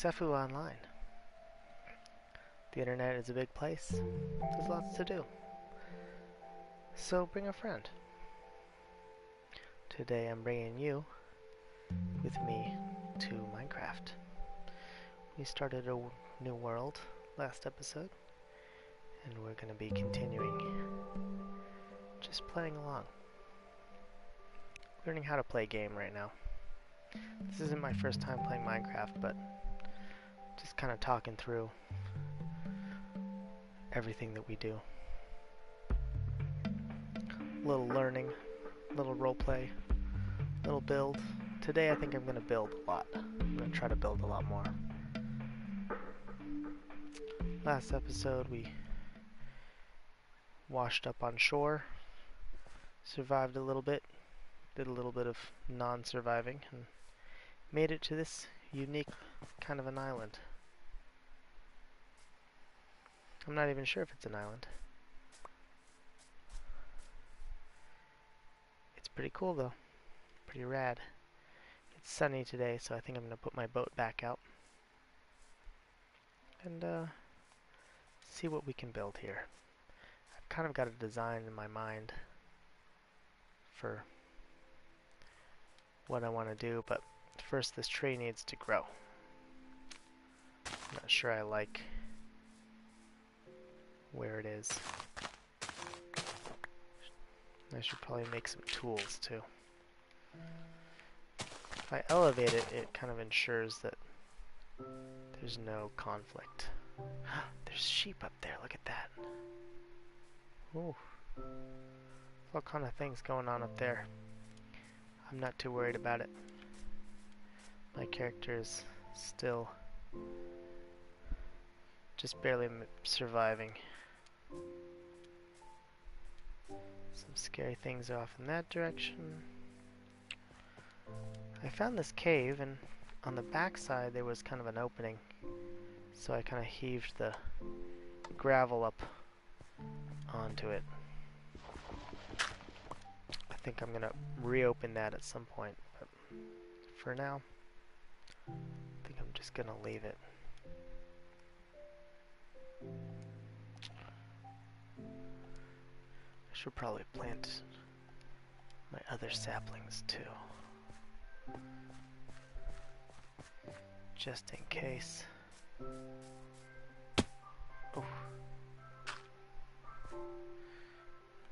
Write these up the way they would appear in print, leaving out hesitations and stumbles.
SEFW Online. The internet is a big place. There's lots to do. So bring a friend. Today I'm bringing you with me to Minecraft. We started a new world last episode, and we're going to be continuing just playing along. Learning how to play a game right now. This isn't my first time playing Minecraft, but just kind of talking through everything that we do. A little learning, a little roleplay, a little build. Today I think I'm going to build a lot. I'm going to try to build a lot more. Last episode we washed up on shore, survived a little bit, did a little bit of non-surviving, and made it to this unique kind of an island. I'm not even sure if it's an island. It's pretty cool though, pretty rad. It's sunny today, so I think I'm going to put my boat back out and see what we can build here. I've kind of got a design in my mind for what I want to do, but first this tree needs to grow. I'm not sure I like where it is. I should probably make some tools too. If I elevate it, it kind of ensures that there's no conflict. There's sheep up there, look at that. Ooh. All kind of things going on up there. I'm not too worried about it. My character is still just barely surviving. Some scary things are off in that direction. I found this cave, and on the back side there was kind of an opening, so I kind of heaved the gravel up onto it. I think I'm gonna reopen that at some point, but for now I think I'm just gonna leave it. I should probably plant my other saplings too, just in case. Oh,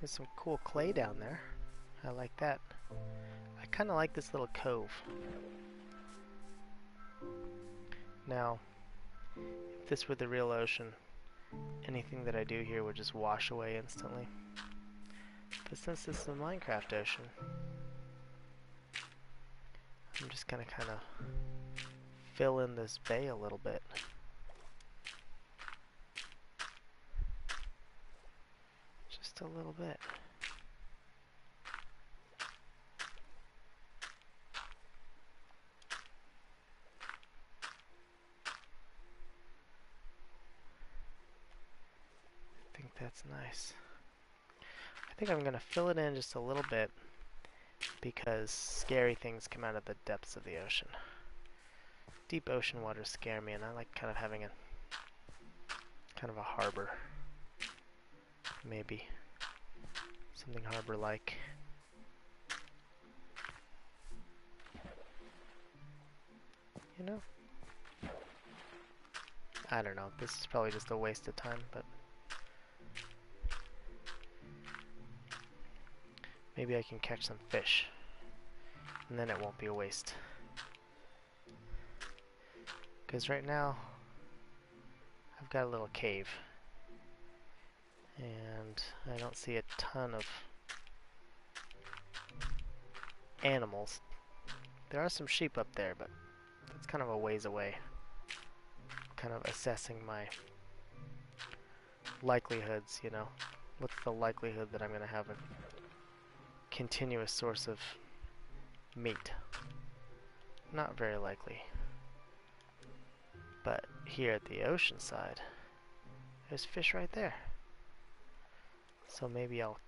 there's some cool clay down there. I like that. I kind of like this little cove. Now, if this were the real ocean, anything that I do here would just wash away instantly. But since this is a Minecraft ocean, I'm just gonna kind of fill in this bay a little bit. Just a little bit. I think that's nice. I think I'm gonna fill it in just a little bit because scary things come out of the depths of the ocean. Deep ocean waters scare me, and I like kind of having a a harbor. Maybe something harbor-like. You know? I don't know. This is probably just a waste of time, but maybe I can catch some fish, and then it won't be a waste. Because right now, I've got a little cave, and I don't see a ton of animals. There are some sheep up there, but that's kind of a ways away. Kind of assessing my likelihoods, you know. What's the likelihood that I'm going to have a continuous source of meat? Not very likely. But here at the ocean side, there's fish right there. So maybe I'll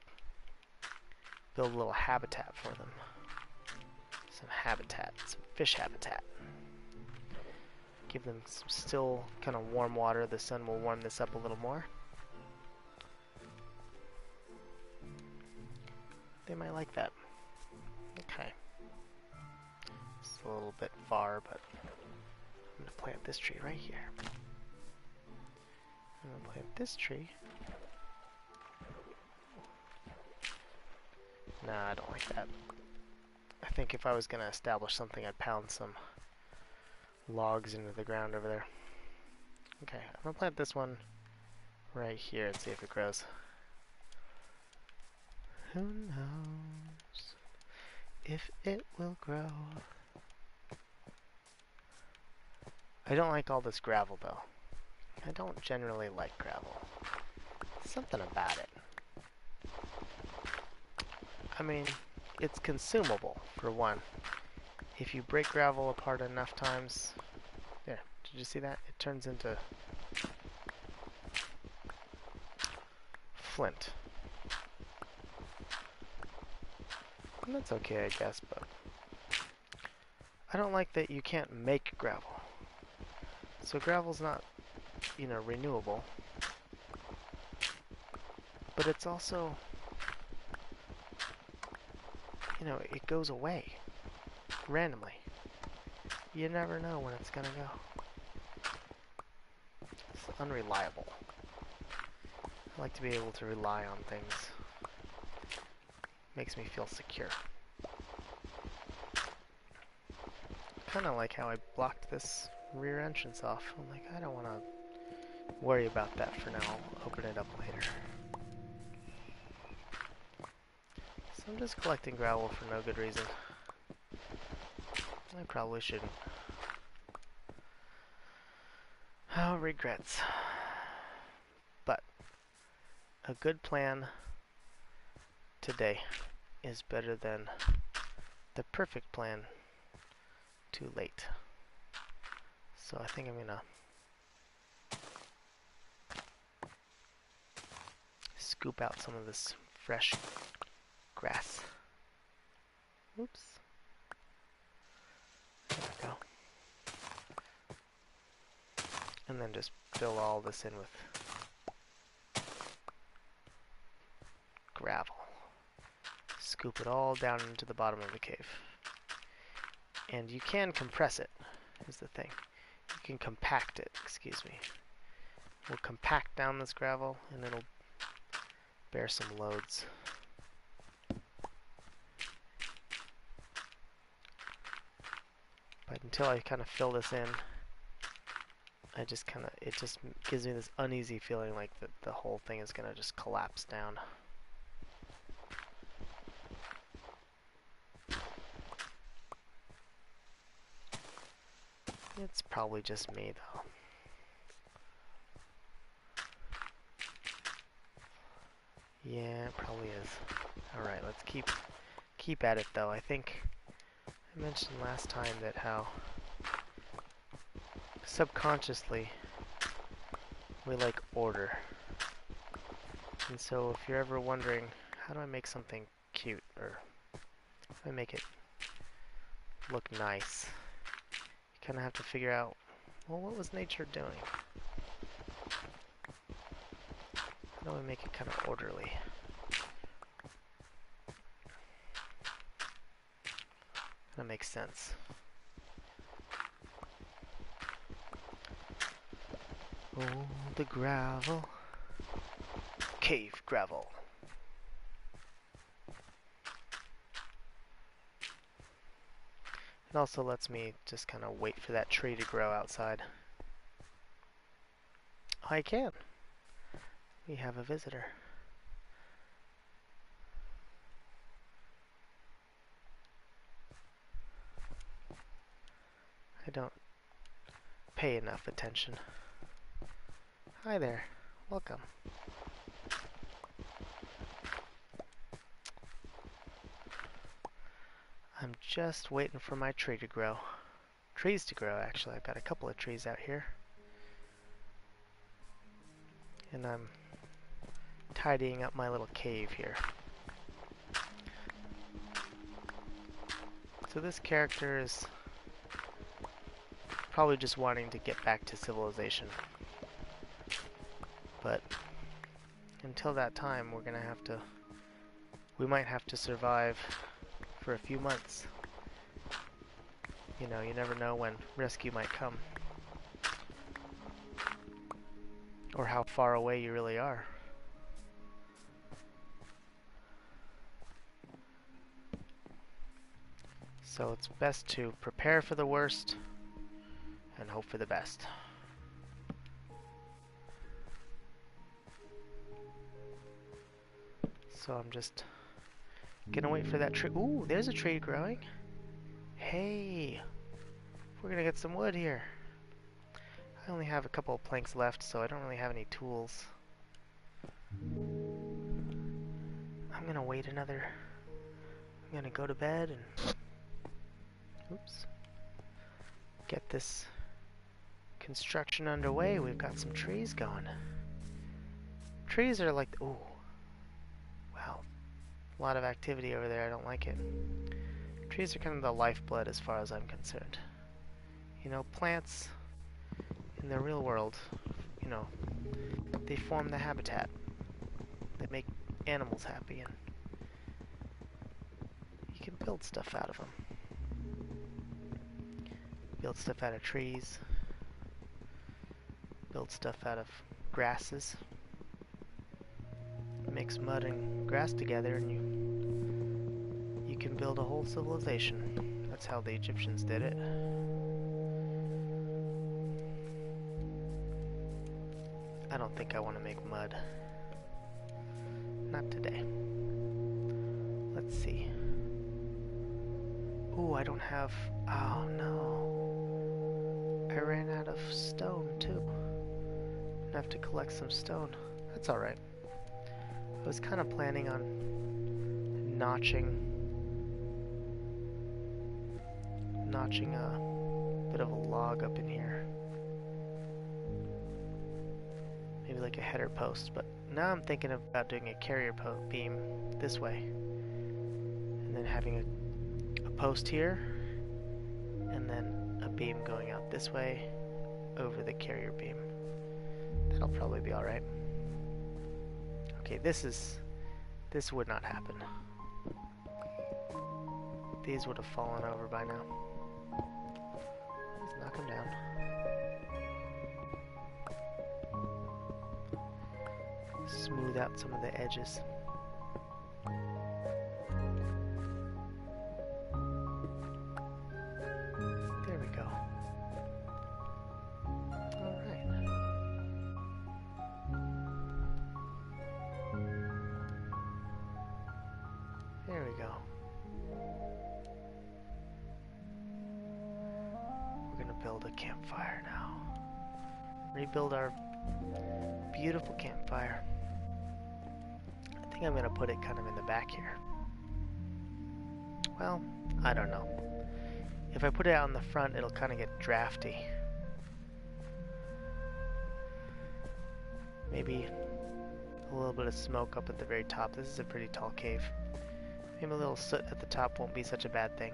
build a little habitat for them. Some habitat, some fish habitat. Give them some still kind of warm water. The sun will warm this up a little more. They might like that. Okay. It's a little bit far, but I'm going to plant this tree right here. I'm going to plant this tree. Nah, I don't like that. I think if I was going to establish something, I'd pound some logs into the ground over there. Okay, I'm going to plant this one right here and see if it grows. Who knows if it will grow? I don't like all this gravel though. I don't generally like gravel. Something about it. I mean, it's consumable for one. If you break gravel apart enough times, there, did you see that? It turns into flint. And that's okay, I guess, but I don't like that you can't make gravel. So gravel's not, you know, renewable, but it's also, you know, it goes away randomly. You never know when it's gonna go. It's unreliable. I like to be able to rely on things. Makes me feel secure. Kind of like how I blocked this rear entrance off. I'm like, I don't want to worry about that for now. I'll open it up later. So I'm just collecting gravel for no good reason. I probably shouldn't. Oh, regrets. But a good plan today is better than the perfect plan too late. So I think I'm gonna scoop out some of this fresh grass. Oops. There we go. And then just fill all this in with gravel. Scoop it all down into the bottom of the cave. And you can compress it, is the thing. You can compact it, excuse me. We'll compact down this gravel and it'll bear some loads. But until I kind of fill this in, it just gives me this uneasy feeling like the whole thing is gonna just collapse down. It's probably just me though. Yeah, it probably is. Alright, let's keep at it though. I think I mentioned last time that how subconsciously we like order. And so if you're ever wondering, how do I make something cute, or how do I make it look nice, you kind of have to figure out, well, what was nature doing? How do I make it kind of orderly? That makes sense. Oh, the gravel. Cave gravel. It also lets me just kind of wait for that tree to grow outside. I can. We have a visitor. I don't pay enough attention. Hi there. Welcome. I'm just waiting for my tree to grow. Trees to grow, actually. I've got a couple of trees out here. And I'm tidying up my little cave here. So this character is probably just wanting to get back to civilization. But until that time, we might have to survive for a few months. You know, you never know when rescue might come. Or how far away you really are. So it's best to prepare for the worst and hope for the best. So I'm just gonna wait for that tree. Ooh, there's a tree growing. Hey, we're gonna get some wood here. I only have a couple of planks left, so I don't really have any tools. I'm gonna wait another. I'm gonna go to bed and oops, get this construction underway. We've got some trees going. Trees are like, ooh, wow, a lot of activity over there. I don't like it. Trees are kind of the lifeblood as far as I'm concerned. You know, plants in the real world, you know, they form the habitat. They make animals happy, and you can build stuff out of them. Build stuff out of trees. Build stuff out of grasses. Mix mud and grass together and you can build a whole civilization. That's how the Egyptians did it. I don't think I want to make mud. Not today. Let's see. Ooh, I don't have... Oh no. I ran out of stone too. I have to collect some stone. That's alright. I was kind of planning on notching a bit of a log up in here. Maybe like a header post, but now I'm thinking about doing a carrier beam this way. And then having a post here, and then a beam going out this way over the carrier beam. That'll probably be alright. Okay, this would not happen. These would have fallen over by now. Let's knock them down. Smooth out some of the edges. There we go. Alright. There we go. We're gonna build a campfire now. Rebuild our beautiful campfire. I think I'm gonna put it kind of in the back here. Well, I don't know. If I put it out in the front, it'll kind of get drafty. Maybe a little bit of smoke up at the very top. This is a pretty tall cave. Maybe a little soot at the top won't be such a bad thing.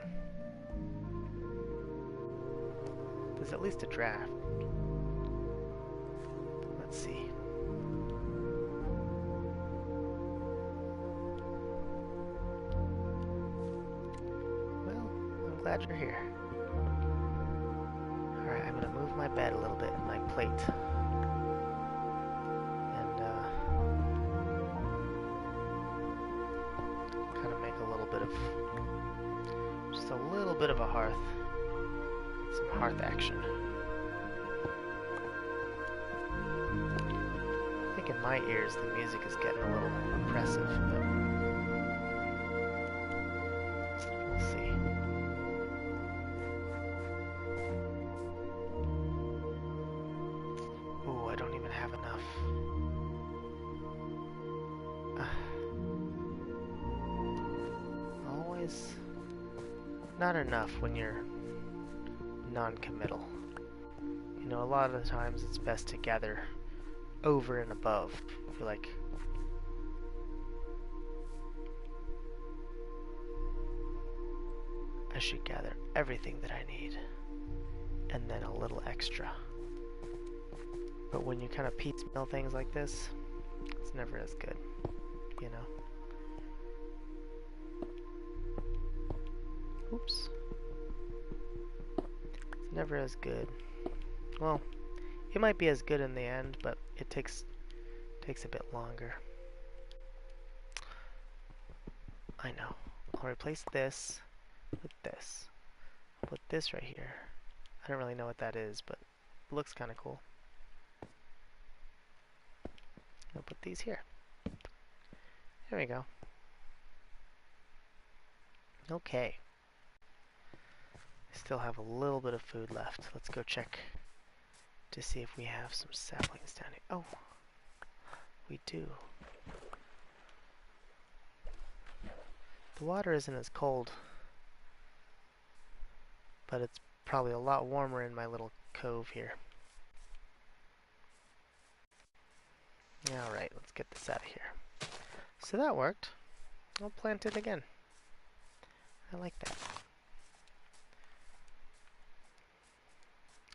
There's at least a draft. Let's see. Well, I'm glad you're here. Alright, I'm gonna move my bed a little bit and my plate. And kind of make a little bit of, just a little bit of a hearth. Some hearth action. I think in my ears the music is getting a little oppressive, but we'll see. Ooh, I don't even have enough. Always not enough when you're non-committal. You know, a lot of the times it's best to gather over and above. I feel like I should gather everything that I need and then a little extra. But when you kind of piecemeal things like this, it's never as good, you know? Oops. It's never as good. Well, it might be as good in the end, but it takes a bit longer. I know. I'll replace this with this. Put this right here. I don't really know what that is, but it looks kind of cool. I'll put these here. There we go. Okay. I still have a little bit of food left. Let's go check to see if we have some saplings down here. Oh, we do. The water isn't as cold, but it's probably a lot warmer in my little cove here. Alright, let's get this out of here. So that worked. I'll plant it again. I like that.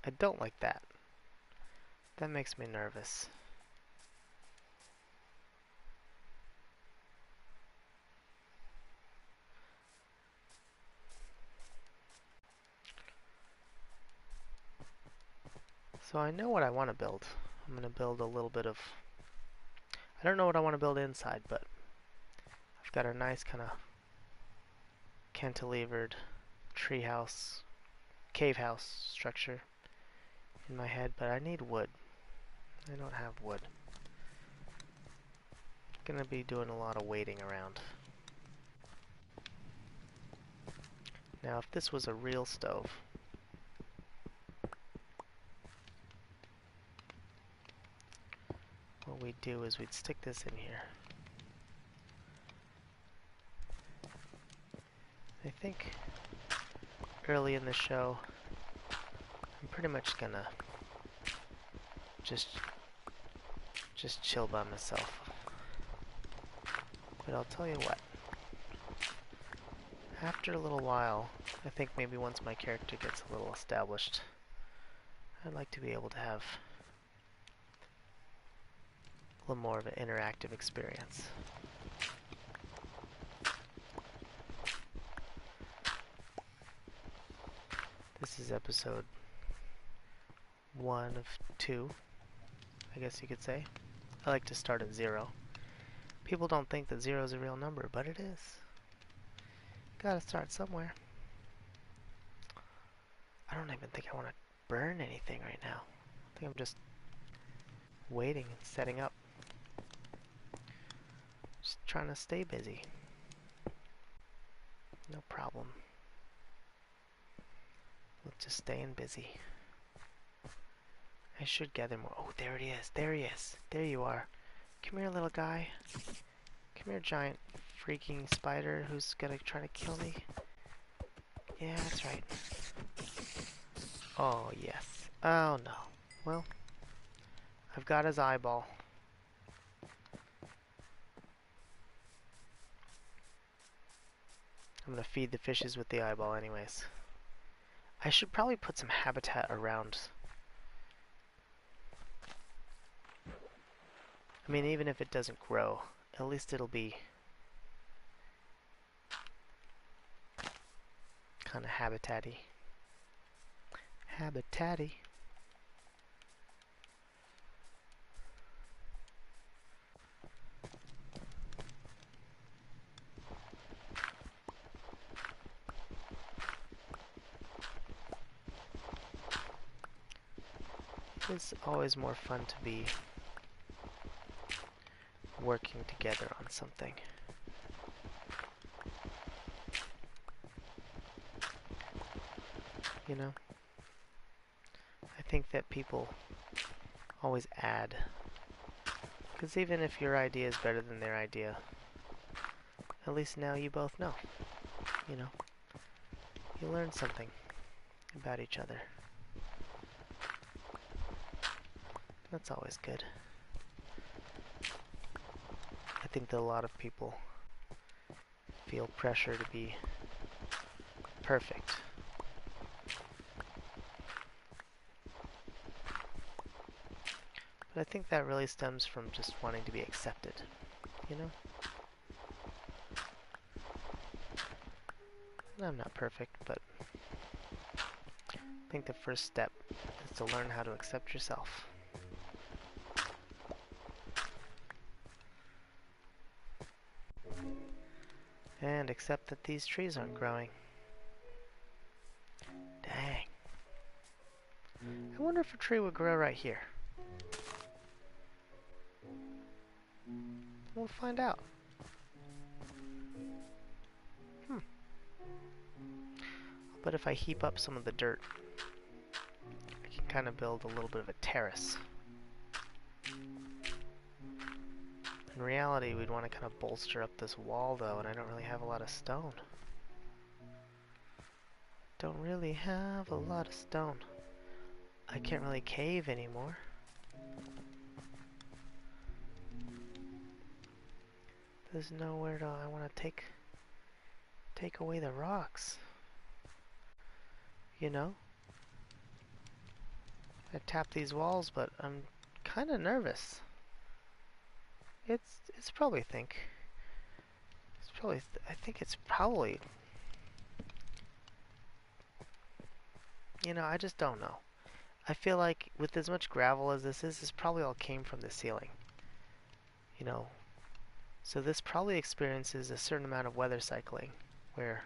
I don't like that. That makes me nervous. So I know what I want to build. I'm going to build a little bit of... I don't know what I want to build inside, but I've got a nice kind of cantilevered treehouse, cave house structure in my head, but I need wood. I don't have wood. I'm going to be doing a lot of waiting around. Now if this was a real stove, what we'd do is we'd stick this in here. I think early in the show, I'm pretty much gonna just chill by myself. But I'll tell you what, after a little while, I think maybe once my character gets a little established, I'd like to be able to have a little more of an interactive experience. This is episode 1 of 2, I guess you could say. I like to start at 0. People don't think that 0 is a real number, but it is. Gotta start somewhere. I don't even think I want to burn anything right now. I think I'm just waiting and setting up. Just trying to stay busy. No problem. Let's just staying busy. I should gather more. Oh, there it is. There he is. There you are. Come here, little guy. Come here, giant freaking spider who's gonna try to kill me. Yeah, that's right. Oh, yes. Oh, no. Well, I've got his eyeball. I'm gonna feed the fishes with the eyeball anyways. I should probably put some habitat around. I mean, even if it doesn't grow, at least it'll be kind of habitat-y. Habitat-y. It's always more fun to be working together on something. You know? I think that people always add. Because even if your idea is better than their idea, at least now you both know. You know? You learn something about each other. That's always good. I think that a lot of people feel pressure to be perfect. But I think that really stems from just wanting to be accepted, you know? And I'm not perfect, but I think the first step is to learn how to accept yourself. And accept that these trees aren't growing. Dang. I wonder if a tree would grow right here. We'll find out. But if I heap up some of the dirt, I can kind of build a little bit of a terrace. In reality, we'd want to kind of bolster up this wall though, and I don't really have a lot of stone. Don't really have a lot of stone. I can't really cave anymore. There's nowhere to, I want to take away the rocks. You know? I tap these walls, but I'm kind of nervous. It's probably I think it's probably, you know, I just don't know. I feel like with as much gravel as this probably all came from the ceiling. You know, so this probably experiences a certain amount of weather cycling where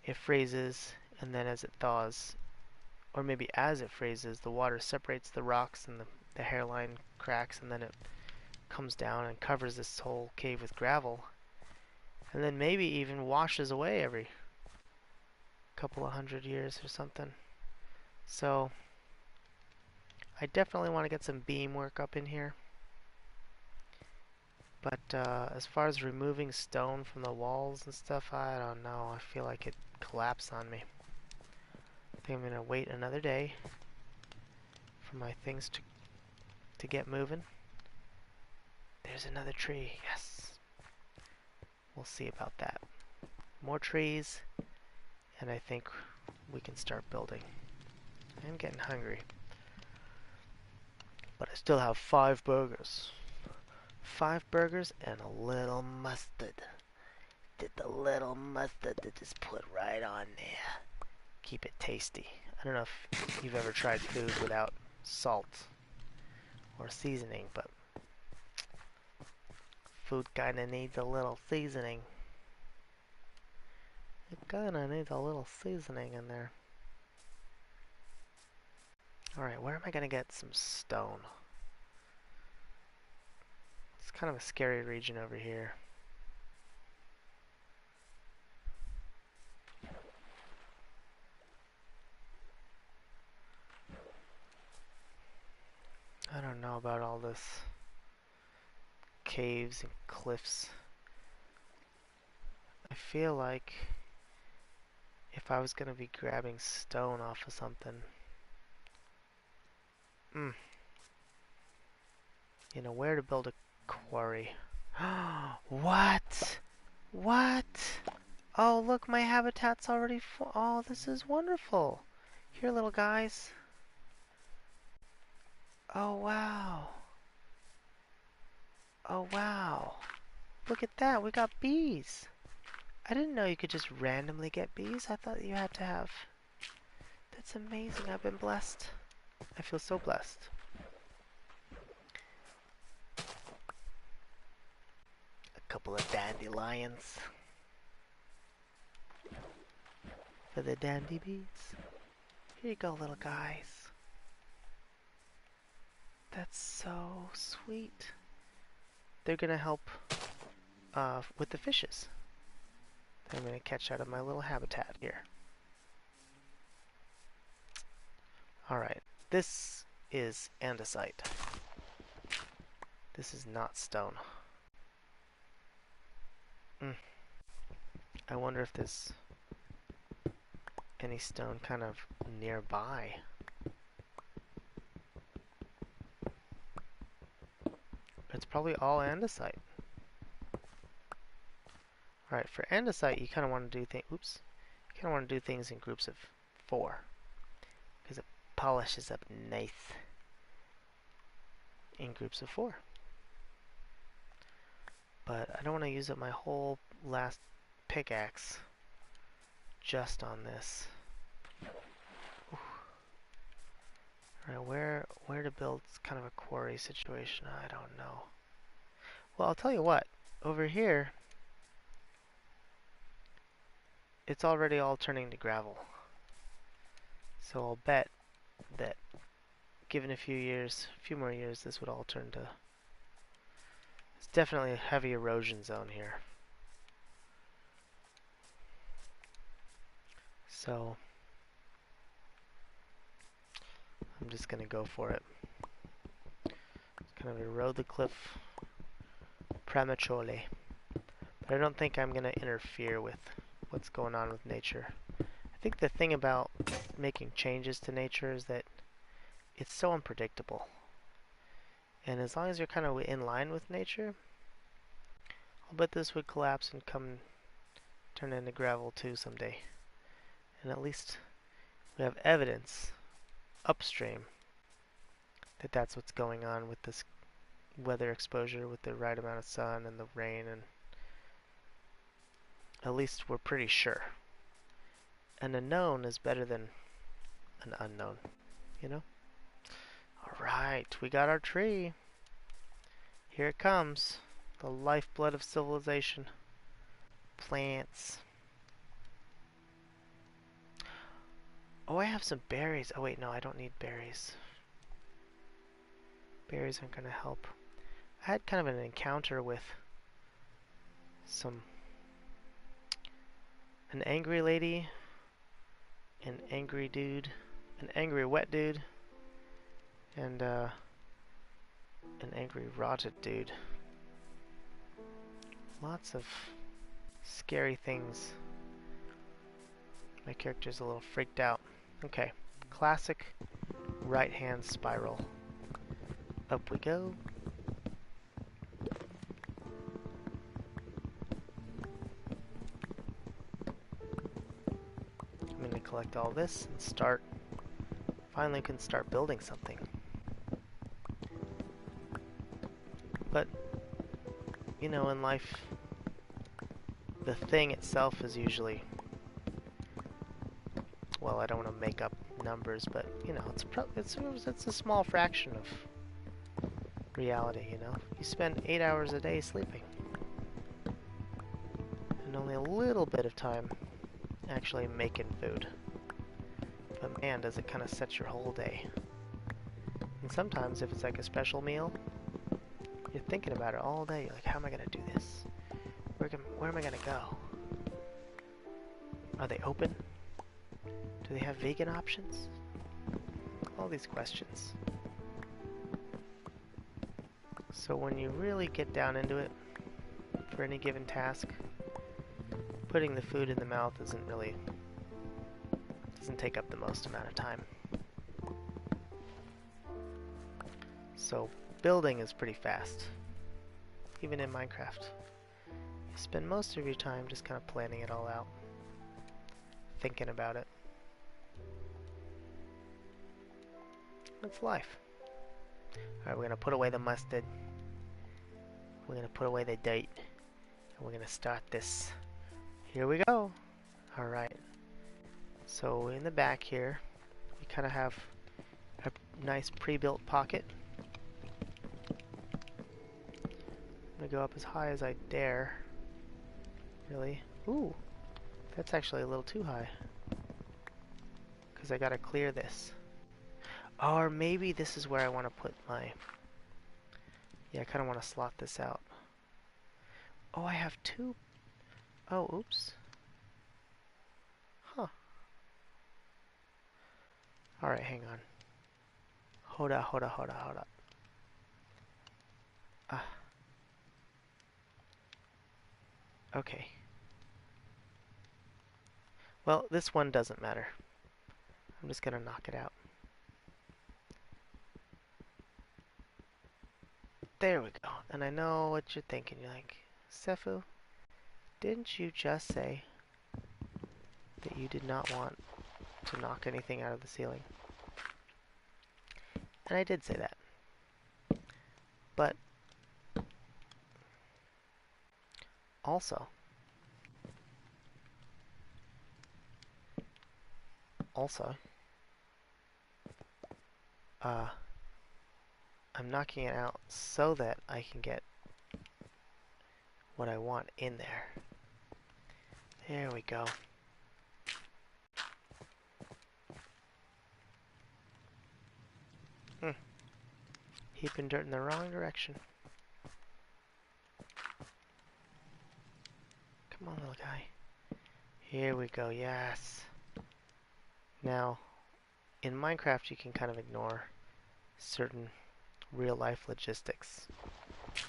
it freezes and then as it thaws, or maybe as it freezes, the water separates the rocks and the hairline cracks and then it comes down and covers this whole cave with gravel. And then maybe even washes away every couple of 100 years or something. So I definitely want to get some beam work up in here. But as far as removing stone from the walls and stuff, I don't know. I feel like it collapsed on me. I think I'm going to wait another day for my things to get moving. There's another tree. Yes. We'll see about that. More trees, and I think we can start building. I'm getting hungry. But I still have 5 burgers. 5 burgers and a little mustard. Did the little mustard to just put right on there. Keep it tasty. I don't know if you've ever tried food without salt or seasoning, but food kinda needs a little seasoning. It kinda needs a little seasoning in there. Alright, where am I gonna get some stone? It's kind of a scary region over here. I don't know about all this caves and cliffs. I feel like if I was gonna be grabbing stone off of something, you know, where to build a quarry. What? What? Oh, look, my habitat's already full. Oh, this is wonderful. Here, little guys. Oh, wow. Oh, wow. Look at that. We got bees. I didn't know you could just randomly get bees. I thought you had to have. That's amazing. I've been blessed. I feel so blessed. A couple of dandelions. For the dandy bees. Here you go, little guys. That's so sweet. They're gonna help with the fishes that I'm gonna catch out of my little habitat here. Alright, this is andesite. This is not stone. I wonder if there's any stone kind of nearby. It's probably all andesite. Alright, for andesite you kind of want to do things, you kind of want to do things in groups of 4 because it polishes up nice. in groups of 4. But I don't want to use up my whole last pickaxe just on this. Alright, where to build kind of a quarry situation, I don't know. Well, I'll tell you what, over here, it's already all turning to gravel. So I'll bet that given a few more years, this would all turn to... It's definitely a heavy erosion zone here. So I'm just going to go for it. Kind of erode the cliff prematurely. But I don't think I'm going to interfere with what's going on with nature. I think the thing about making changes to nature is that it's so unpredictable. And as long as you're kind of in line with nature, I'll bet this would collapse and turn into gravel too someday. And at least we have evidence upstream that that's what's going on with this weather exposure with the right amount of sun and the rain, and at least we're pretty sure. An unknown is better than an unknown, you know? Alright, we got our tree. Here it comes. The lifeblood of civilization. Plants. Oh, I have some berries. Oh wait, no, I don't need berries. Berries aren't going to help. I had kind of an encounter with an angry lady, an angry dude, an angry wet dude, and an angry rotted dude. Lots of scary things. My character's a little freaked out. Okay, classic right-hand spiral. Up we go. I'm going to collect all this and finally can start building something. But, you know, in life, the thing itself is usually, well, I don't want to make up numbers, but, you know, it's a small fraction of reality, you know. You spend 8 hours a day sleeping, and only a little bit of time actually making food. But man, does it kind of set your whole day. And sometimes if it's like a special meal, you're thinking about it all day. You're like, how am I going to do this? Where am I going to go? Are they open? Do they have vegan options? All these questions. So when you really get down into it, for any given task, putting the food in the mouth doesn't take up the most amount of time. So building is pretty fast, even in Minecraft. You spend most of your time just kind of planning it all out, thinking about it. That's life. Alright, we're going to put away the mustard. We're going to put away the date. And we're going to start this. Here we go. Alright. So in the back here, we kind of have a nice pre-built pocket. I'm going to go up as high as I dare. Really? Ooh. That's actually a little too high. Because I got to clear this. Or maybe this is where I want to put my... Yeah, I kind of want to slot this out. Oh, I have two... Oh, oops. Huh. Alright, hang on. Hold up. Ah. Okay. Well, this one doesn't matter. I'm just gonna knock it out. There we go. And I know what you're thinking. You're like, Sefu, didn't you just say that you did not want to knock anything out of the ceiling? And I did say that. But also, also, uh, I'm knocking it out so that I can get what I want in there. There we go. Heaping dirt in the wrong direction. Come on, little guy. Here we go, yes. Now, in Minecraft, you can kind of ignore certain real-life logistics.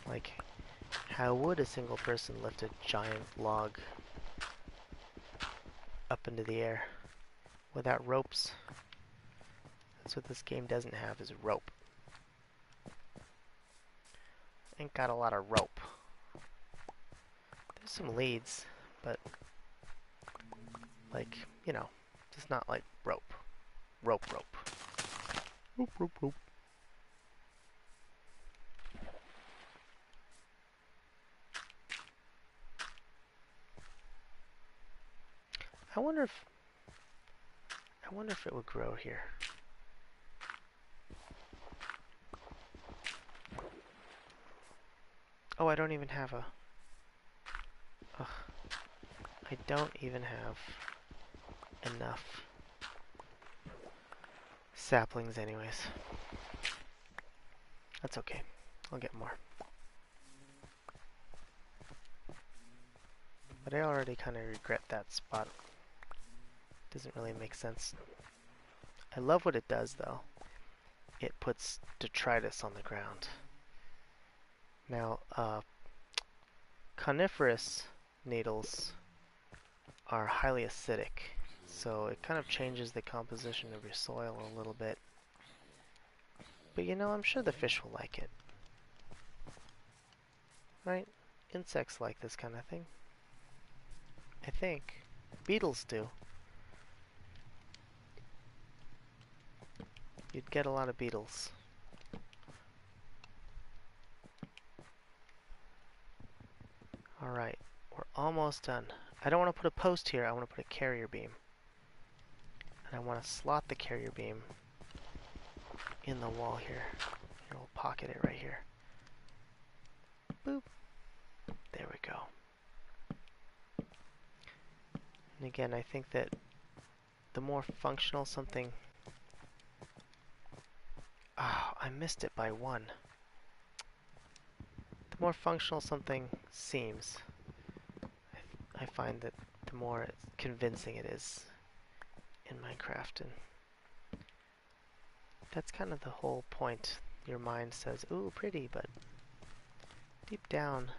Like, how would a single person lift a giant log up into the air without ropes? That's what this game doesn't have, is rope. Ain't got a lot of rope. There's some leads, but like, you know, just not like rope. Rope. Rope. I wonder if it would grow here. Oh, I don't even have a... Ugh. I don't even have enough saplings anyways. That's okay. I'll get more. But I already kind of regret that spot. Doesn't really make sense. I love what it does though. It puts detritus on the ground. Now, coniferous needles are highly acidic, so it kind of changes the composition of your soil a little bit. But you know, I'm sure the fish will like it. Right? Insects like this kind of thing. I think. Beetles do. You'd get a lot of beetles. Alright, we're almost done. I don't want to put a post here, I want to put a carrier beam. And I want to slot the carrier beam in the wall here. Here, we'll pocket it right here. Boop. There we go. And again, I think that the more functional something... Oh, I missed it by one. The more functional something seems, I find that the more convincing it is in Minecraft. And that's kind of the whole point. Your mind says, ooh, pretty, but deep down,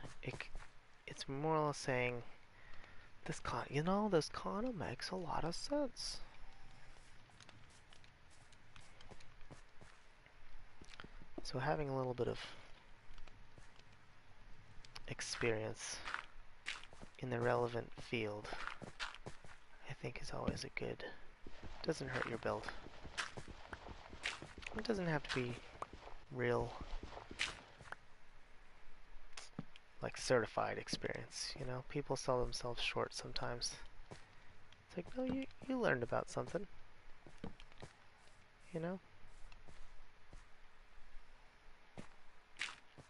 it's more or less saying, this kind of makes a lot of sense. So having a little bit of experience in the relevant field, I think is always a good, doesn't hurt your build. It doesn't have to be real, like certified experience, you know? People sell themselves short sometimes. It's like, no, you learned about something, you know?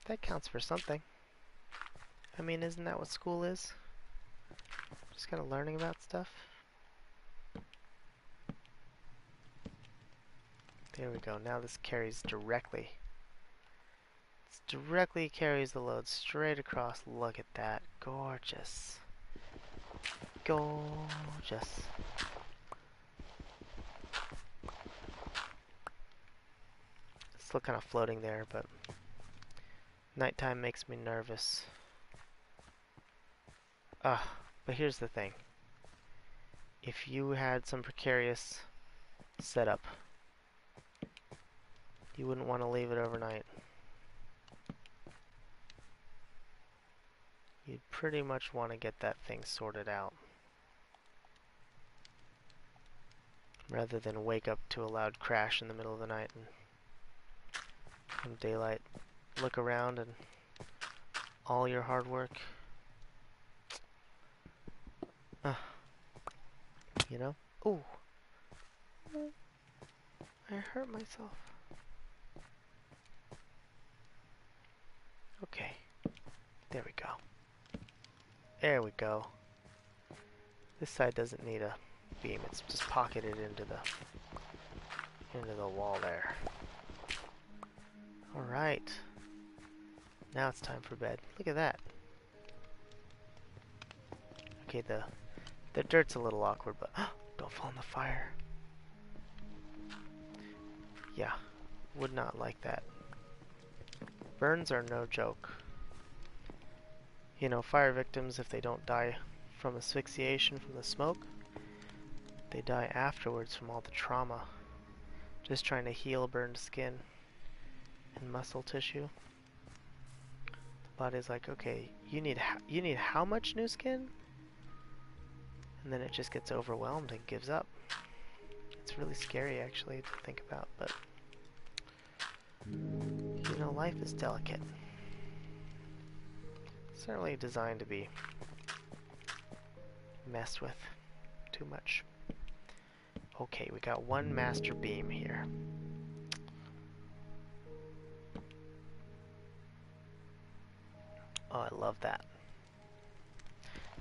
That counts for something. I mean, isn't that what school is? Just kind of learning about stuff. There we go. Now this carries directly. This directly carries the load straight across. Look at that. Gorgeous. Gorgeous. It's still kind of floating there, but nighttime makes me nervous. But here's the thing. If you had some precarious setup, you wouldn't want to leave it overnight. You'd pretty much want to get that thing sorted out, rather than wake up to a loud crash in the middle of the night and come daylight, look around and all your hard work, you know? Ooh, I hurt myself. Okay, there we go. There we go. This side doesn't need a beam, it's just pocketed into the wall there. Alright. Now it's time for bed. Look at that. Okay, the dirt's a little awkward, but don't fall in the fire. Yeah, would not like that. Burns are no joke. You know, fire victims, if they don't die from asphyxiation from the smoke, they die afterwards from all the trauma. Just trying to heal burned skin and muscle tissue. The body's like, okay, you need how much new skin? And then it just gets overwhelmed and gives up. It's really scary actually to think about, but you know, life is delicate. Certainly designed to be messed with too much. Okay, we got one master beam here. Oh, I love that.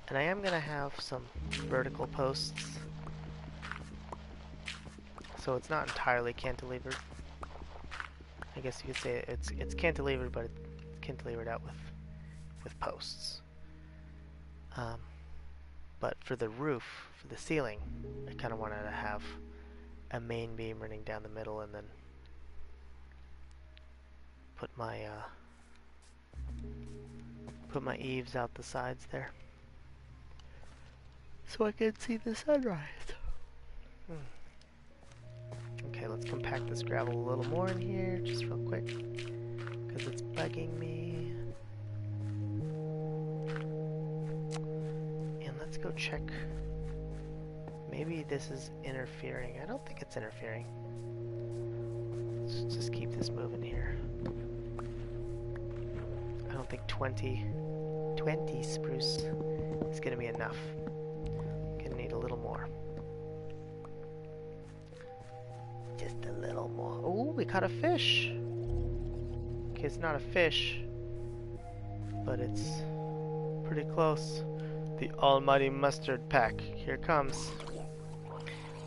And I am gonna have some vertical posts, so it's not entirely cantilevered. I guess you could say it's cantilevered, but it's cantilevered out with posts. But for the roof, for the ceiling, I kind of wanted to have a main beam running down the middle, and then put my eaves out the sides there, so I can see the sunrise. Okay, let's compact this gravel a little more in here, just real quick, because it's bugging me. And let's go check. Maybe this is interfering. I don't think it's interfering. Let's just keep this moving here. I don't think 20 spruce is going to be enough. Gonna need a little more. Just a little more. Oh, we caught a fish. Okay, it's not a fish, but it's pretty close. The almighty mustard pack. Here it comes.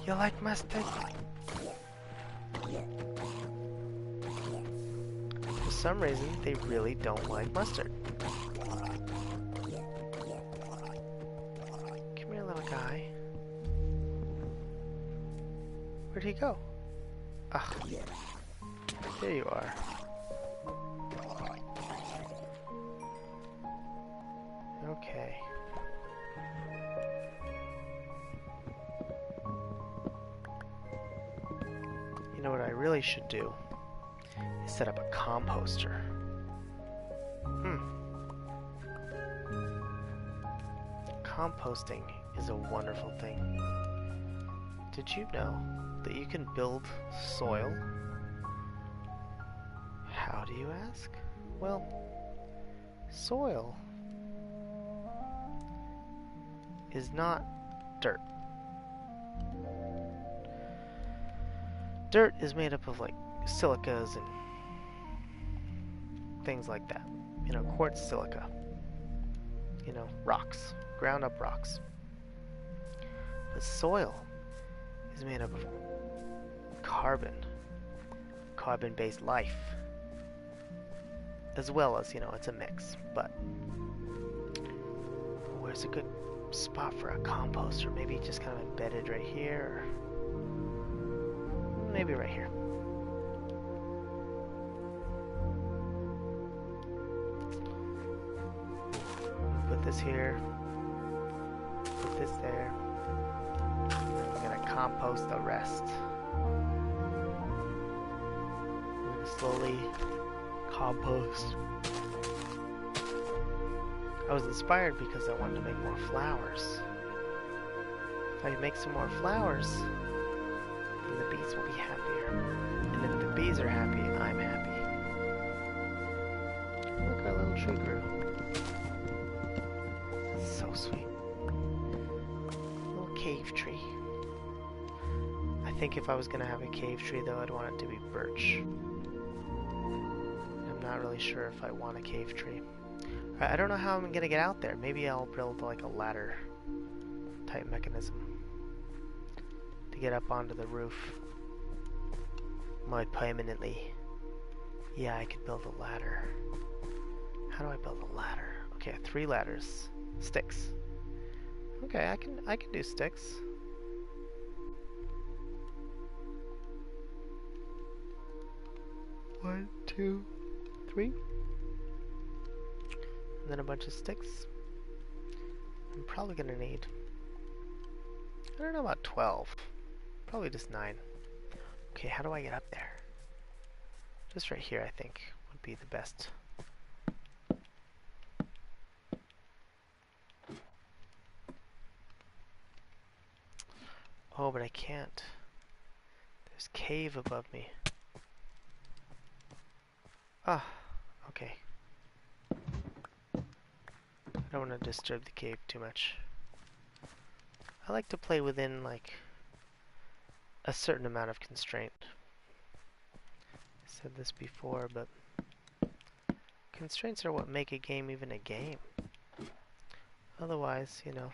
You like mustard? For some reason, they really don't like mustard. Come here, little guy. Where'd he go? Ah, there you are. Okay. You know what I really should do is set up a composter. Composting is a wonderful thing. Did you know that you can build soil? How do you ask? Well, soil is not dirt. Dirt is made up of like silicas and things like that. You know, quartz silica. You know, rocks, ground up rocks. But soil is made up of carbon-based life. As well as, you know, it's a mix. But where's a good spot for a composter? Maybe just kind of embedded right here, or maybe right here. Put this here, put this there. I'm gonna compost the rest. I'm gonna slowly compost. I was inspired because I wanted to make more flowers. If I make some more flowers, then the bees will be happier. And if the bees are happy, I'm happy. tree grew. So sweet. Little cave tree. I think if I was gonna have a cave tree though, I'd want it to be birch. I'm not really sure if I want a cave tree. I don't know how I'm gonna get out there. Maybe I'll build like a ladder type mechanism to get up onto the roof more permanently. Yeah, I could build a ladder. How do I build a ladder? Okay, 3 ladders. Sticks. Okay, I can do sticks. One, two, 3. And then a bunch of sticks. I'm probably gonna need, I don't know about 12. Probably just 9. Okay, how do I get up there? Just right here, I think, would be the best. Oh, but I can't. There's cave above me. Ah, okay. I don't want to disturb the cave too much. I like to play within, like, a certain amount of constraint. I said this before, but constraints are what make a game even a game. Otherwise, you know,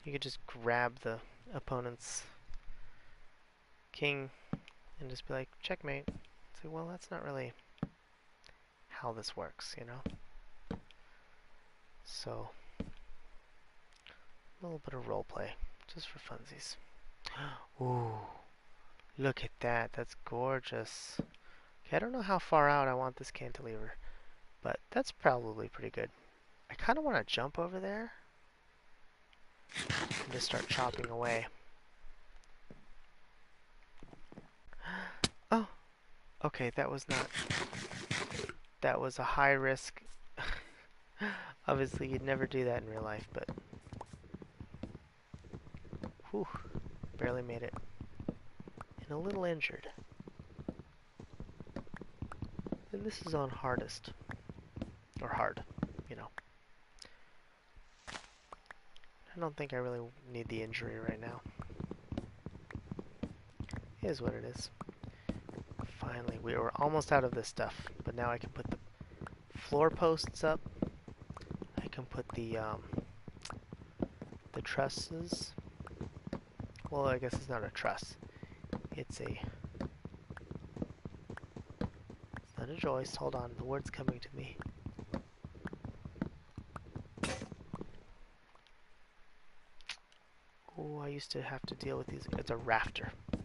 you could just grab the opponent's king and just be like, checkmate. Say, well, that's not really how this works, you know? So, a little bit of roleplay, just for funsies. Ooh, look at that. That's gorgeous. Okay, I don't know how far out I want this cantilever, but that's probably pretty good. I kind of want to jump over there and just start chopping away. Oh, okay, that was not... That was a high risk. Obviously, you'd never do that in real life, but... Whew, barely made it. And a little injured. And this is on hardest. Or hard, you know. I don't think I really need the injury right now. It is what it is. Finally, we were almost out of this stuff, but now I can put the floor posts up. I can put the trusses. Well, I guess it's not a truss. It's not a joist. Hold on, the word's coming to me. Oh, I used to have to deal with these. It's a rafter. I'm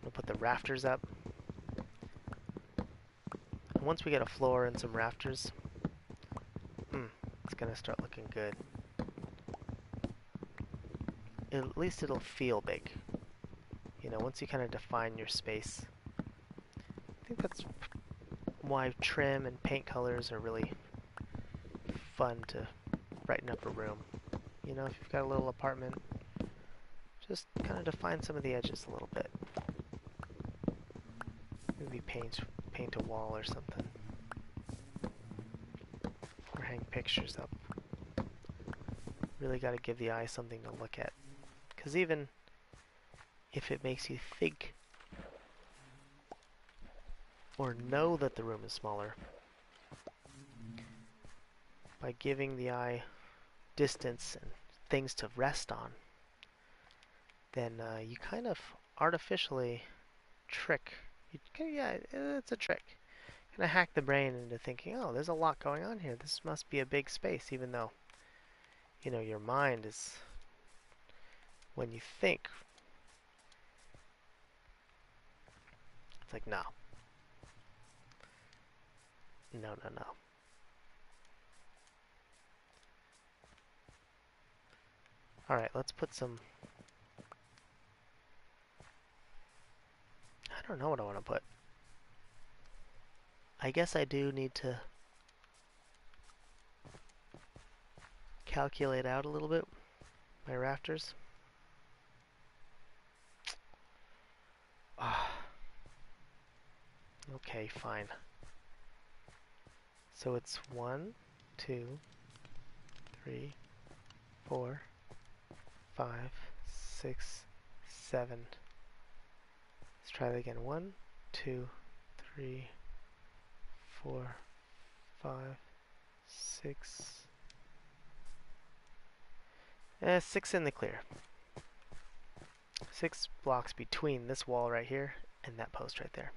gonna put the rafters up. And once we get a floor and some rafters, it's gonna start looking good. At least it'll feel big. You know, once you kind of define your space. I think that's why trim and paint colors are really fun to brighten up a room. You know, if you've got a little apartment, just kind of define some of the edges a little bit. Maybe paint a wall or something. Or hang pictures up. Really got to give the eye something to look at. Because even if it makes you think or know that the room is smaller, by giving the eye distance and things to rest on, then you kind of artificially trick. Yeah, it's a trick. Kind of hack the brain into thinking, oh, there's a lot going on here. This must be a big space, even though, you know, your mind is, when you think, it's like, no. No, no, no. Alright, let's put some... I don't know what I want to put. I guess I do need to calculate out a little bit my rafters. Ah. Okay, fine. So it's 1, 2, 3, 4, 5, 6, 7. Let's try that again. 1, 2, 3, 4, 5, 6. 6 in the clear. 6 blocks between this wall right here and that post right there.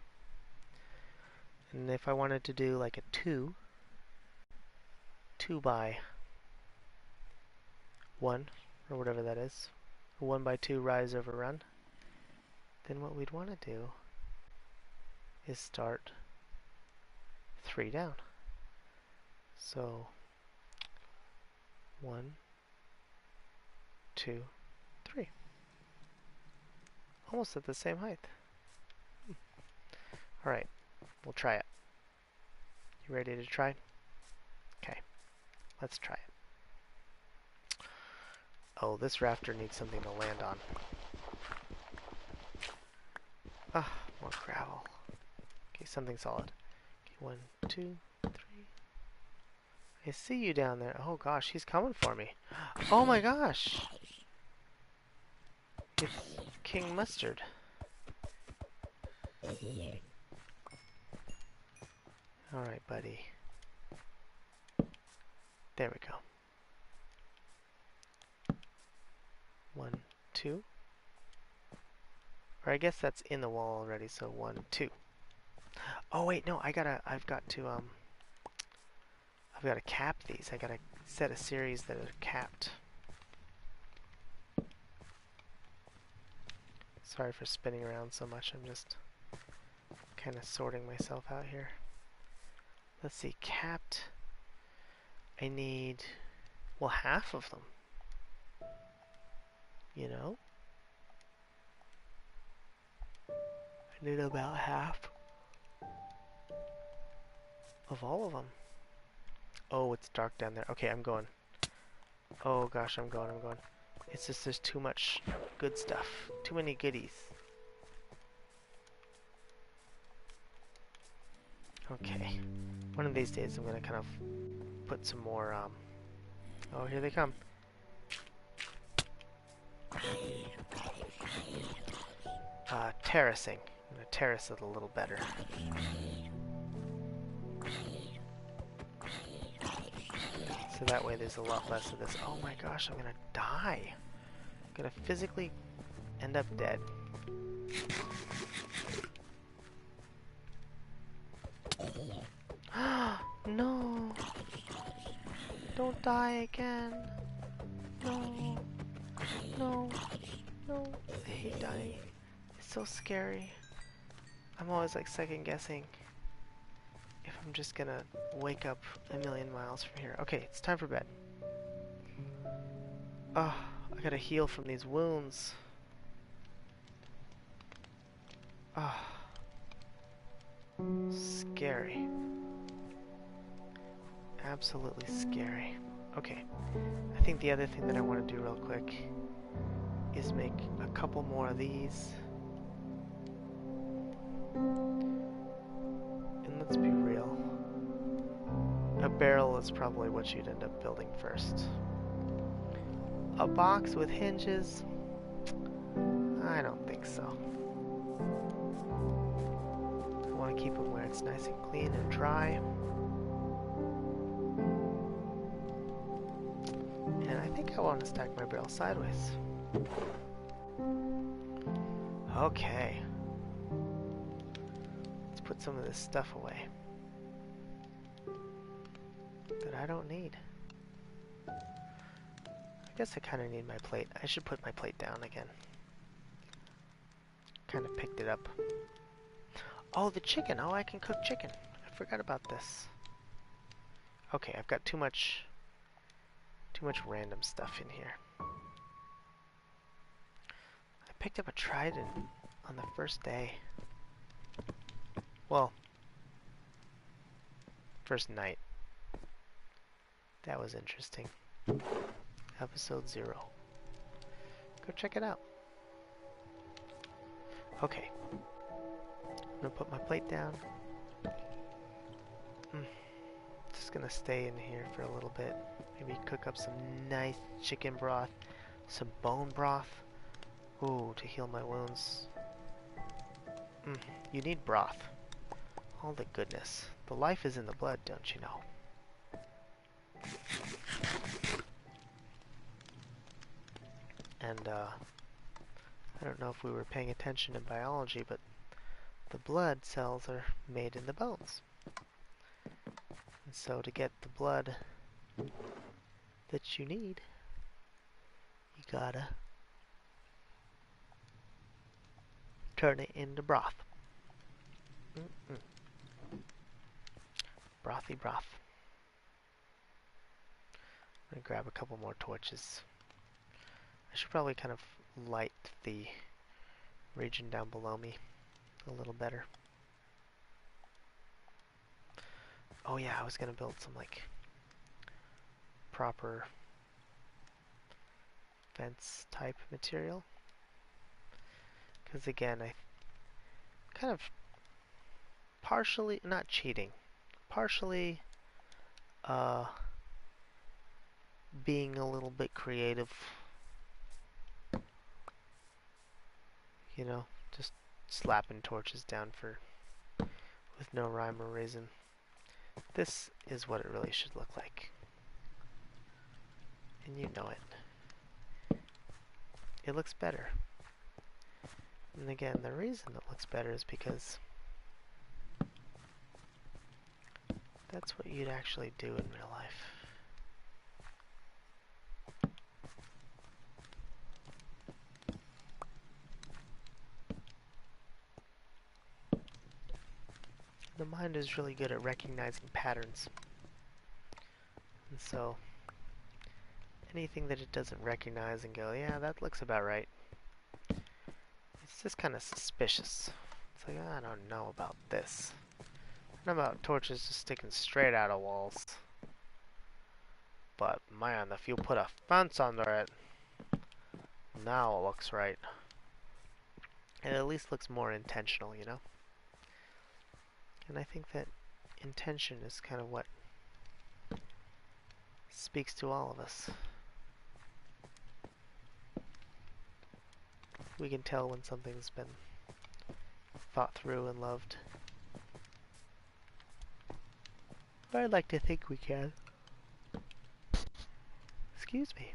And if I wanted to do like a 2 by 1, or whatever that is, 1 by 2 rise over run, then what we'd want to do is start 3 down. So 1, 2, 3. Almost at the same height. Alright, we'll try it. You ready to try? Okay, let's try it. Oh, this rafter needs something to land on. Ah, more gravel. Okay, something solid. Okay, 1, 2, 3. I see you down there. Oh gosh, he's coming for me. Oh my gosh! It's King Mustard. Alright, buddy. There we go. 1, 2. Or I guess that's in the wall already, so 1, 2. Oh wait, no, I've got to cap these. I gotta set a series that are capped. Sorry for spinning around so much, I'm just kind of sorting myself out here. Let's see, capped. I need, well, half of them. You know? I need about half of all of them. Oh, it's dark down there. Okay, I'm going. Oh gosh, I'm going. It's just there's too much good stuff. Too many goodies. Okay. One of these days I'm going to kind of put some more, oh, here they come. Terracing. I'm going to terrace it a little better. So that way there's a lot less of this. Oh my gosh, I'm going to die. I'm going to physically end up dead. No! Don't die again! No! No! No! I hate dying. It's so scary. I'm always like second guessing if I'm just gonna wake up a million miles from here. Okay, it's time for bed. Oh, I gotta heal from these wounds. Oh. Scary. Absolutely scary. Okay, I think the other thing that I want to do real quick is make a couple more of these. And let's be real. A barrel is probably what you'd end up building first. A box with hinges? I don't think so. I want to keep them where it's nice and clean and dry. And I think I want to stack my barrel sideways. Okay. Let's put some of this stuff away that I don't need. I guess I kind of need my plate. I should put my plate down again. Kind of picked it up. Oh, the chicken. Oh, I can cook chicken. I forgot about this. Okay, I've got too much random stuff in here. I picked up a trident on the first day. Well, first night. That was interesting. Episode 0. Go check it out. Okay. I'm gonna put my plate down. Just gonna stay in here for a little bit. Maybe cook up some nice chicken broth. Some bone broth. Ooh, to heal my wounds. You need broth. All the goodness. The life is in the blood, don't you know? And, I don't know if we were paying attention in biology, but the blood cells are made in the bones. And so to get the blood that you need, you gotta turn it into broth. Brothy broth. I'm gonna grab a couple more torches. I should probably kind of light the region down below me a little better. Oh yeah, I was gonna build some like proper fence type material. Because again, I kind of partially, not cheating, partially being a little bit creative. You know, just slapping torches down with no rhyme or reason. This is what it really should look like. And you know it. It looks better. And again, the reason it looks better is because that's what you'd actually do in real life. The mind is really good at recognizing patterns. And so, anything that it doesn't recognize and go, yeah, that looks about right, it's just kind of suspicious. It's like, I don't know about this. I don't know about torches just sticking straight out of walls. But man, if you put a fence under it, now it looks right. It at least looks more intentional, you know? And I think that intention is kind of what speaks to all of us. We can tell when something's been thought through and loved. Or I'd like to think we can. Excuse me.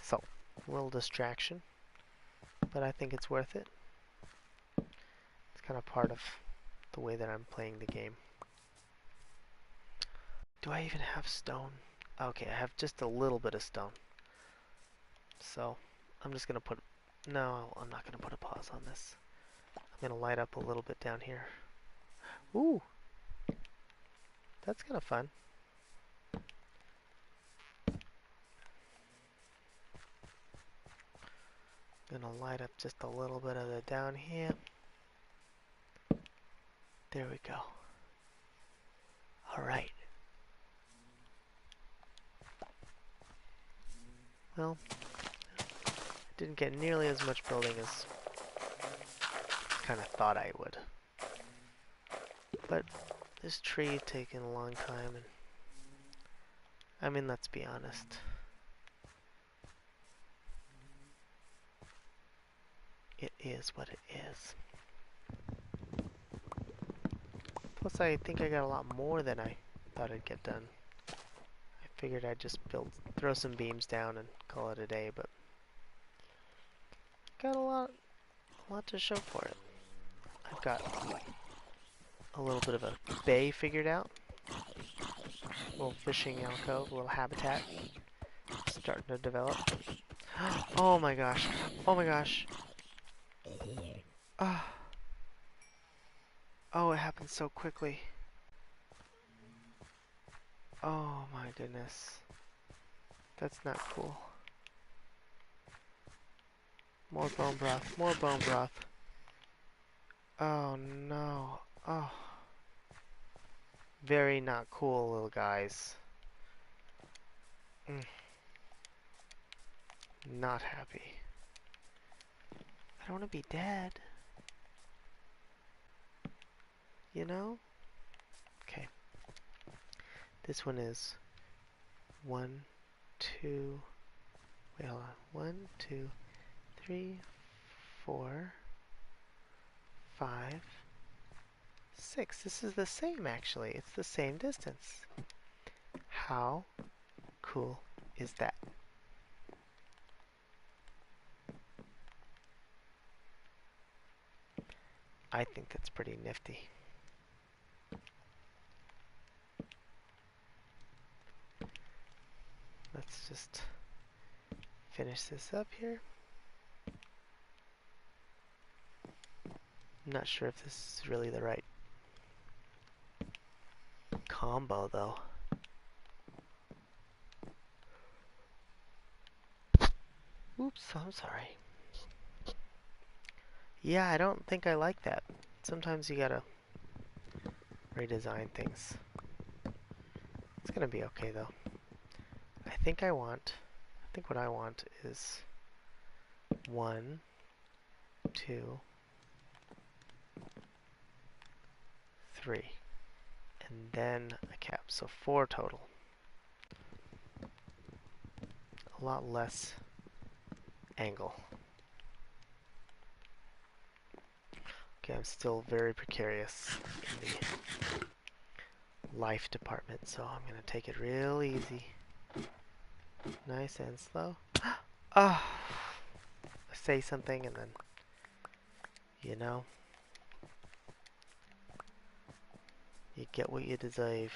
So, a little distraction, but I think it's worth it. It's kind of part of the way that I'm playing the game. Do I even have stone? Okay, I have just a little bit of stone. So, I'm just going to put... No, I'm not going to put a pause on this. I'm going to light up a little bit down here. Ooh! That's kind of fun. I'm going to light up just a little bit of it down here. There we go. Alright. Well, I didn't get nearly as much building as I kind of thought I would. But this tree taking a long time, and I mean, let's be honest. It is what it is. Plus, I think I got a lot more than I thought I'd get done. I figured I'd just throw some beams down and call it a day, but got a lot to show for it. I've got a little bit of a bay figured out. A little fishing alcove, a little habitat starting to develop. Oh my gosh. Oh my gosh. Oh, oh, it happened so quickly. Oh my goodness. That's not cool. More bone broth. More bone broth. Oh no. Oh. Very not cool, little guys. Not happy. I don't want to be dead. you know? Okay. This one is 1, 2, wait, hold on. 1, 2, 3, 4, 5, 6. This is the same actually. It's the same distance. How cool is that? I think that's pretty nifty. Let's just finish this up here. I'm not sure if this is really the right combo though. Oops, I'm sorry. Yeah, I don't think I like that. Sometimes you gotta redesign things. It's gonna be okay though. I think what I want is 1, 2, 3, and then a cap, so 4 total. A lot less angle. Okay, I'm still very precarious in the life department, so I'm gonna take it real easy. Nice and slow. Ah! I say something and then, you know, you get what you deserve.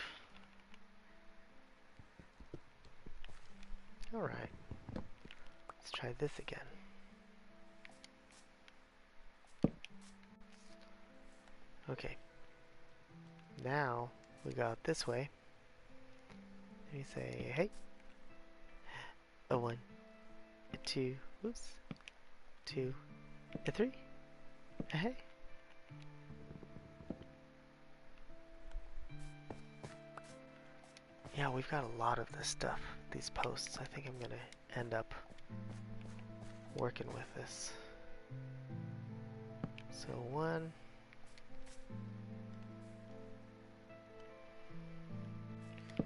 Alright, let's try this again. Okay, now we go out this way. And you say, hey, a 1, a 2, oops, 2, a 3, a hey. Yeah, we've got a lot of this stuff, these posts. I think I'm gonna end up working with this. So 1,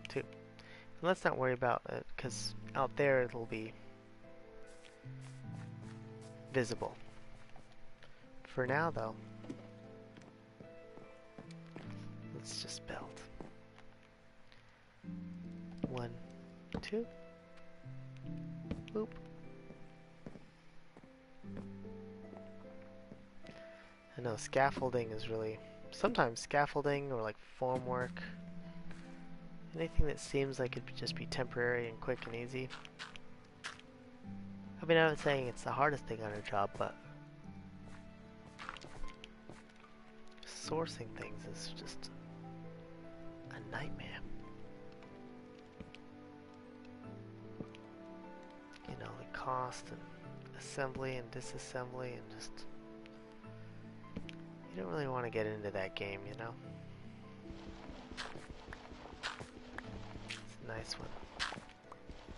2. And let's not worry about it, because out there it'll be visible. For now though, let's just build. 1, 2, boop. I know scaffolding is really, sometimes scaffolding or like formwork, anything that seems like it could just be temporary and quick and easy. I mean, I'm not saying it's the hardest thing on a job, but sourcing things is just a nightmare. You know, the cost and assembly and disassembly and just, you don't really want to get into that game, you know? It's a nice one.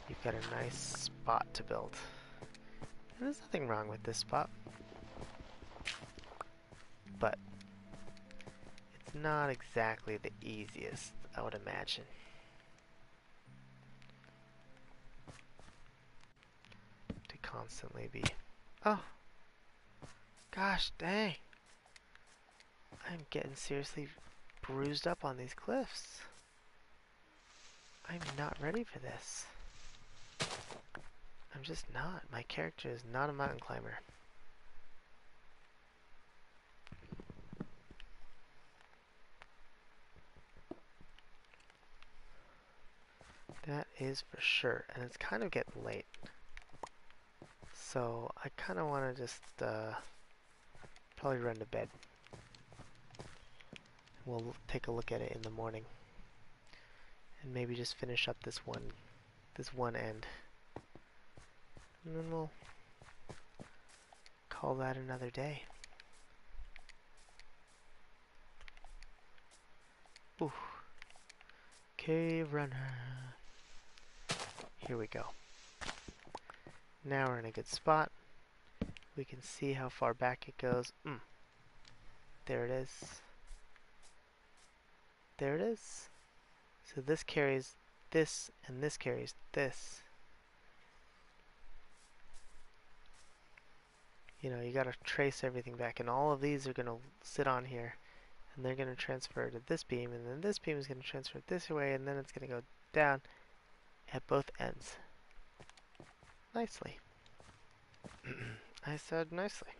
You've got a nice spot to build. And there's nothing wrong with this spot. But it's not exactly the easiest, I would imagine. To constantly be... Oh! Gosh dang! I'm getting seriously bruised up on these cliffs. I'm not ready for this. I'm just not. My character is not a mountain climber. That is for sure. And it's kind of getting late. So I kind of want to just probably run to bed. We'll take a look at it in the morning. And maybe just finish up this one end. And then we'll call that another day. Ooh. Cave runner. Here we go. Now we're in a good spot. We can see how far back it goes. There it is. There it is. So this carries this, and this carries this. You know, you gotta trace everything back, and all of these are gonna sit on here, and they're gonna transfer to this beam, and then this beam is gonna transfer this way, and then it's gonna go down at both ends. Nicely. I said nicely.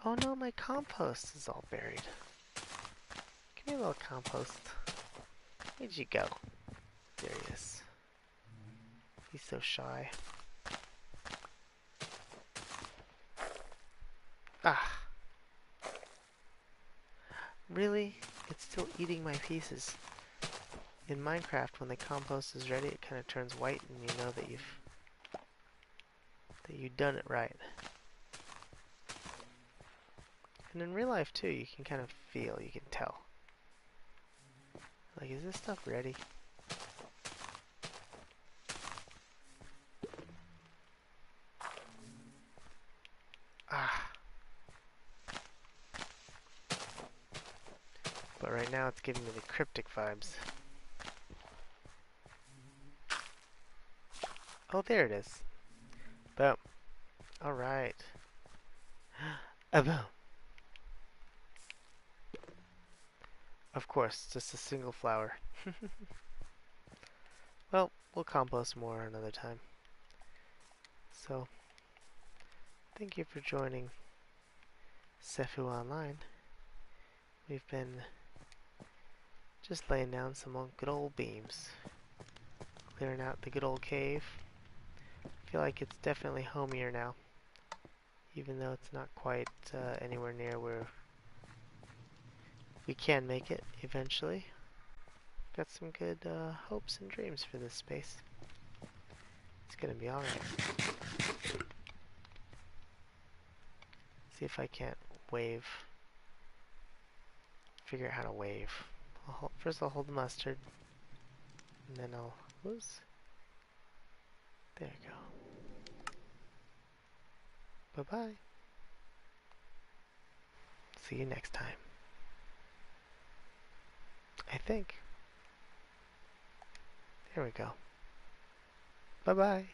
Oh no, my compost is all buried. Give me a little compost. Where'd you go? There he is. He's so shy. Ah! Really? It's still eating my pieces. In Minecraft, when the compost is ready, it kind of turns white, and you know that you've done it right. And in real life too, you can kind of feel, you can tell. Like, is this stuff ready? Ah. But right now it's giving me the cryptic vibes. Oh, there it is. Boom. Alright. Boom. Of course, just a single flower. Well, we'll compost more another time. So, thank you for joining SEFW Online. We've been just laying down some good old beams. Clearing out the good old cave. I feel like it's definitely homier now. Even though it's not quite anywhere near where we can make it eventually. Got some good hopes and dreams for this space. It's gonna be alright. See if I can't wave. Figure out how to wave. First I'll hold the mustard. And then I'll... Whoops. There you go. Bye-bye. See you next time. I think. There we go. Bye-bye.